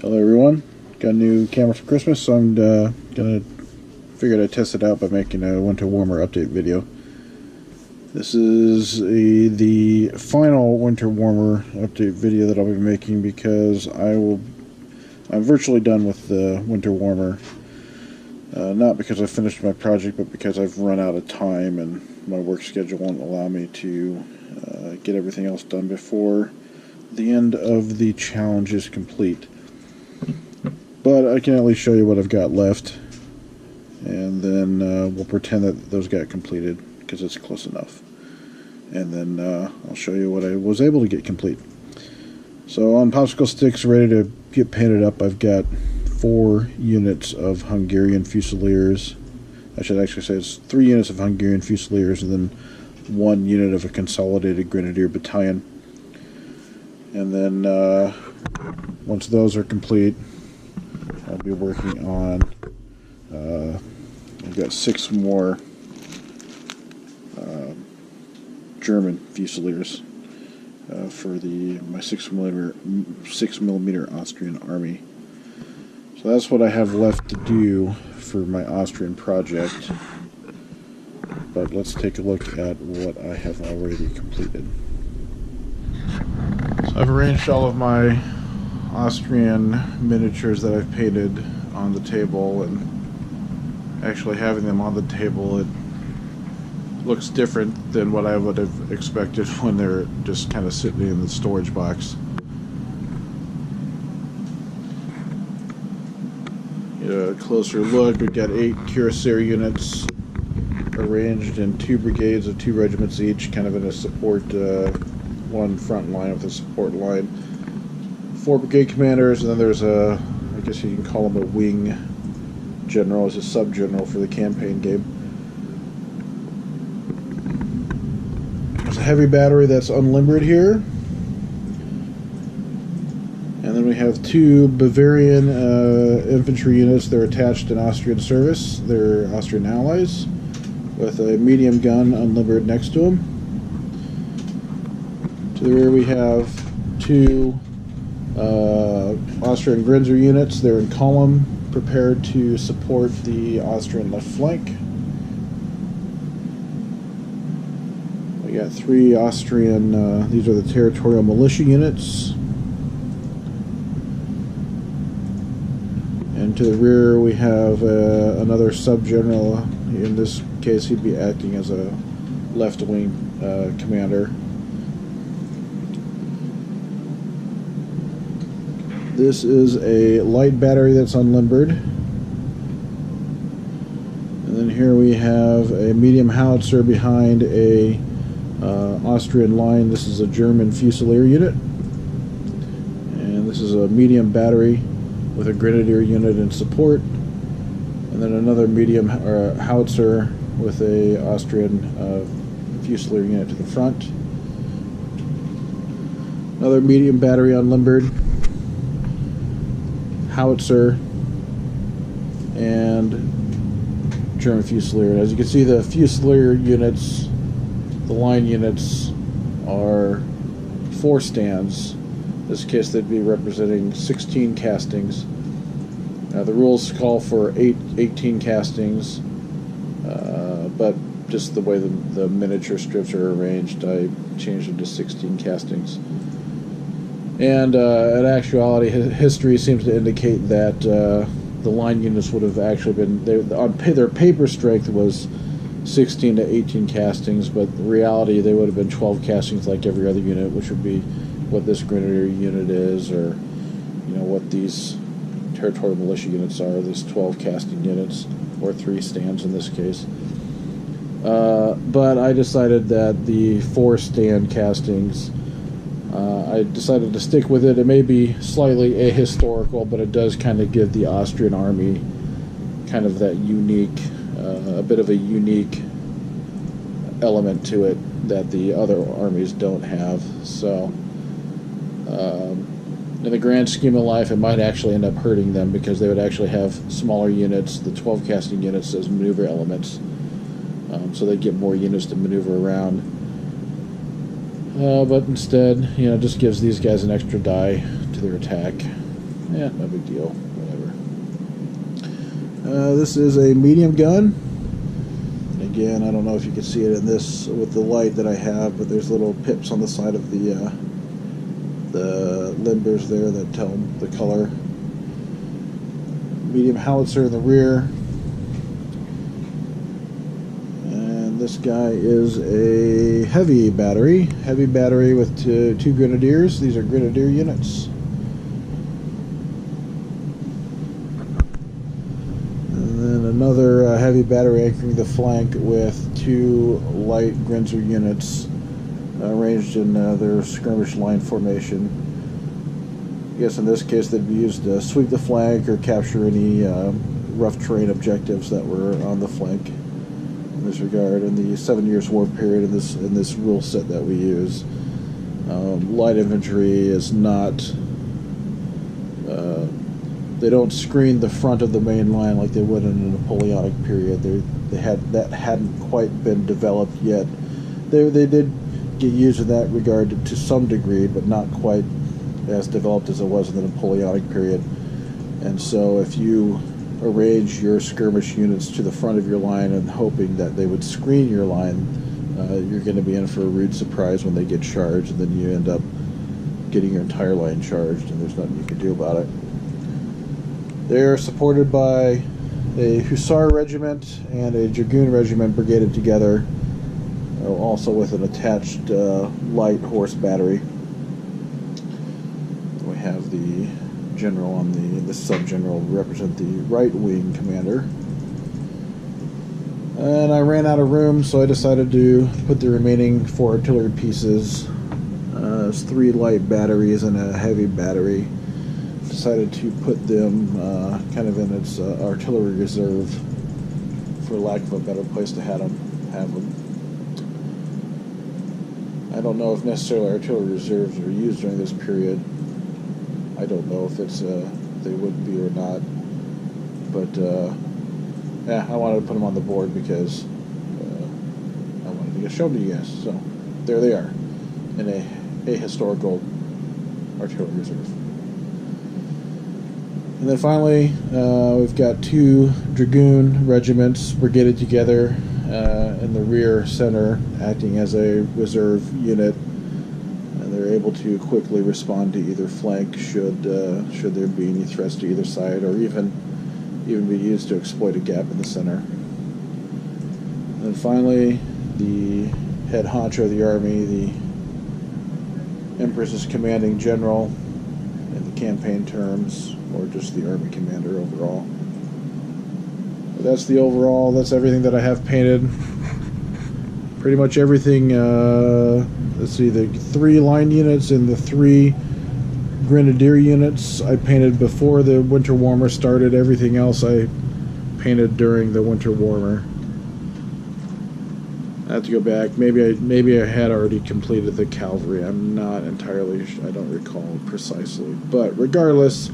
Hello everyone, got a new camera for Christmas, so I'm figured I'd test it out by making a winter warmer update video. This is the final winter warmer update video that I'll be making because I'm virtually done with the winter warmer. Not because I finished my project, but because I've run out of time and my work schedule won't allow me to get everything else done before the end of the challenge is complete. But I can at least show you what I've got left, and then we'll pretend that those got completed because it's close enough. And then I'll show you what I was able to get complete. So on popsicle sticks ready to get painted up, I've got 4 units of Hungarian Fusiliers. I should actually say it's 3 units of Hungarian Fusiliers and then 1 unit of a consolidated Grenadier Battalion. And then once those are complete, I'll be working on, I've got 6 more German Fusiliers for my 6mm Austrian Army. So that's what I have left to do for my Austrian project. But let's take a look at what I have already completed. So I've arranged all of my Austrian miniatures that I've painted on the table, and actually having them on the table, it looks different than what I would have expected when they're just kind of sitting in the storage box. Get a closer look. We've got 8 cuirassier units arranged in 2 brigades of 2 regiments each, kind of in a support, one front line with a support line. 4 brigade commanders, and then there's I guess you can call him a wing general, as a sub-general for the campaign game. There's a heavy battery that's unlimbered here. And then we have 2 Bavarian infantry units. They're attached in Austrian service. They're Austrian allies, with a medium gun unlimbered next to them. To the rear we have 2 Austrian Grenzer units. They're in column, prepared to support the Austrian left flank. We got 3 Austrian, these are the territorial militia units. And to the rear we have another sub-general. In this case he'd be acting as a left-wing commander. This is a light battery that's unlimbered. And then here we have a medium howitzer behind a Austrian line. This is a German Fusilier unit. And this is a medium battery with a Grenadier unit in support. And then another medium howitzer with a Austrian Fusilier unit to the front. Another medium battery unlimbered, howitzer, and German Fusilier. As you can see, the Fusilier units, the line units, are 4 stands. In this case they'd be representing 16 castings. Now the rules call for 18 castings, but just the way the miniature strips are arranged, I changed them to 16 castings. And in actuality, history seems to indicate that the line units would have actually been, their paper strength was 16 to 18 castings, but in reality they would have been 12 castings like every other unit, which would be what this Grenadier unit is, or what these territorial militia units are, these 12 casting units, or 3 stands in this case. But I decided that the 4 stand castings, I decided to stick with it. It may be slightly ahistorical, but it does kind of give the Austrian army kind of that unique, a bit of a unique element to it that the other armies don't have. So in the grand scheme of life, it might actually end up hurting them, because they would actually have smaller units, the 12 casting units, as maneuver elements. So they'd get more units to maneuver around. But instead, just gives these guys an extra die to their attack. Yeah, no big deal. Whatever. This is a medium gun. Again, I don't know if you can see it in this with the light that I have, but there's little pips on the side of the limbers there that tell the color. Medium howitzer in the rear. And this guy is a heavy battery with two grenadiers. These are grenadier units. Another heavy battery anchoring the flank with two light Grenzer units arranged in their skirmish line formation. I guess in this case they'd be used to sweep the flank or capture any rough terrain objectives that were on the flank. In this regard, in the 7 Years' War period, in this rule set that we use, light infantry is not. They don't screen the front of the main line like they would in the Napoleonic period. That hadn't quite been developed yet. They did get used in that regard to some degree, but not quite as developed as it was in the Napoleonic period. And so if you arrange your skirmish units to the front of your line and hoping that they would screen your line, you're going to be in for a rude surprise when they get charged, and then you end up getting your entire line charged, and there's nothing you can do about it. They're supported by a Hussar regiment and a Dragoon regiment brigaded together, also with an attached light horse battery. We have the general on the sub-general represent the right wing commander. And I ran out of room, so I decided to put the remaining 4 artillery pieces. It's 3 light batteries and a heavy battery. Decided to put them kind of in its artillery reserve, for lack of a better place to have them. I don't know if necessarily artillery reserves are used during this period. I don't know if it's they would be or not, but yeah, I wanted to put them on the board because I wanted to get shown to you guys. So there they are, in a historical artillery reserve. And then finally, we've got 2 Dragoon regiments brigaded together in the rear center, acting as a reserve unit. And they're able to quickly respond to either flank should there be any threats to either side, or even be used to exploit a gap in the center. And then finally, the head honcho of the army, the Empress's commanding general in the campaign terms, or just the army commander overall. But that's the overall. That's everything that I have painted. Pretty much everything. Let's see, the 3 line units and the 3 grenadier units I painted before the winter warmer started. Everything else I painted during the winter warmer. I have to go back. Maybe I had already completed the cavalry. I'm not entirely sure. I don't recall precisely. But regardless,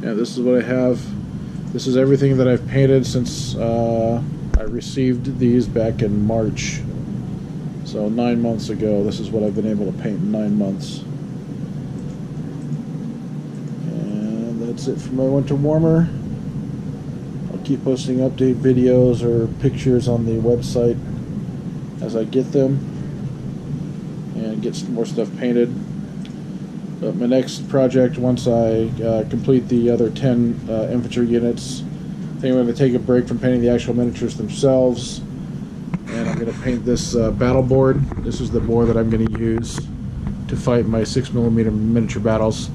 yeah, this is what I have. This is everything that I've painted since I received these back in March. So 9 months ago. This is what I've been able to paint in 9 months. And that's it for my winter warmer. I'll keep posting update videos or pictures on the website as I get them and get some more stuff painted. But my next project, once I complete the other 10 infantry units, I think I'm going to take a break from painting the actual miniatures themselves, and I'm going to paint this battle board. This is the board that I'm going to use to fight my 6mm miniature battles.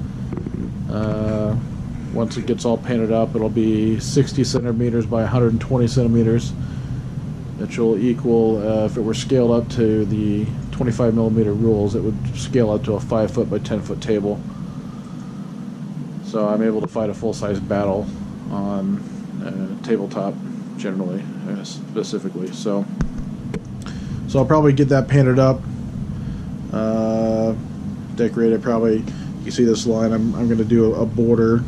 Once it gets all painted up, it'll be 60 centimeters by 120 centimeters, which will equal, if it were scaled up to the 25mm rules, it would scale up to a 5-foot by 10-foot table. So I'm able to fight a full-size battle on tabletop, generally, specifically. So I'll probably get that painted up, decorated. Probably, you see this line. I'm going to do a border,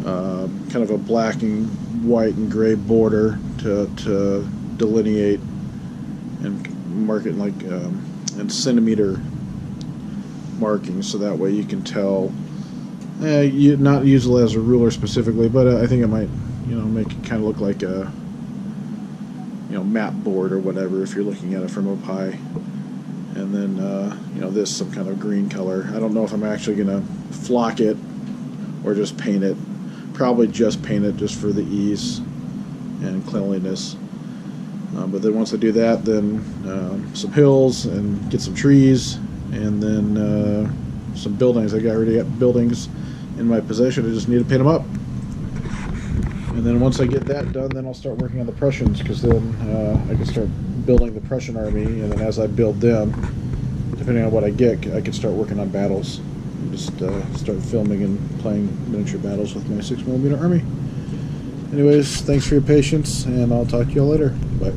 kind of a black and white and gray border to delineate and mark it like in centimeter markings, so that way you can tell. You not use it as a ruler specifically, but I think it might, make it kind of look like a, map board or whatever if you're looking at it from up high. And then, this some kind of green color. I don't know if I'm actually going to flock it or just paint it. Probably just paint it just for the ease and cleanliness. But then once I do that, then some hills and get some trees, and then some buildings. I already got buildings in my possession. I just need to paint them up. And then once I get that done, then I'll start working on the Prussians, because then I can start building the Prussian army, and then as I build them, depending on what I get, I can start working on battles. And just start filming and playing miniature battles with my 6mm army. Anyways, thanks for your patience, and I'll talk to you all later. Bye.